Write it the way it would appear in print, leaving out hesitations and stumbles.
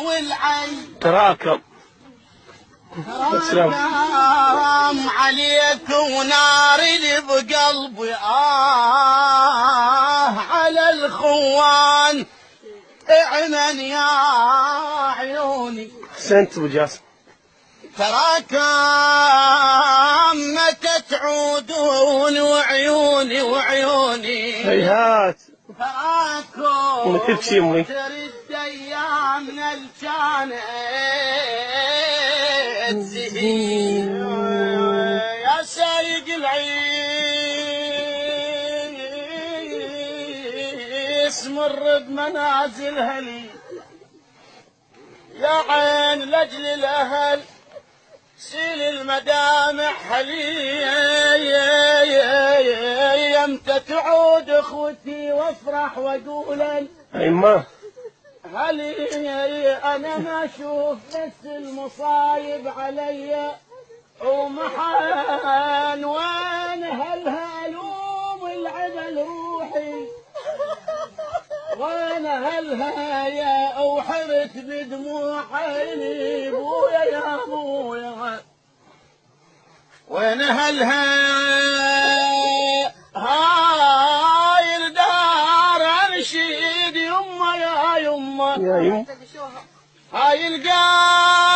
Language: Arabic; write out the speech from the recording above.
والعين تراكم عليك ونار اللي بقلبي على الخوان اعمن يا عيوني. احسنت ابو جاسم. تراكم متى تعودون وعيوني هيهات تراكم وما تبكي امي. ترد ايامنا اللي كانت زهير يا سايق العيس مر بمنازل هلي يا عين لاجل الاهل سيل المدامع حلي امتى تعود اخوتي وافرح واقول ايما هلي انا ما اشوف بس المصايب علي ومحان وين هالهالوم العدل روحي وين هالهايا وحرت بدموع عيني بويا يا بويا وين هاي الدار انشيد يما يا يما يا يم هاي القار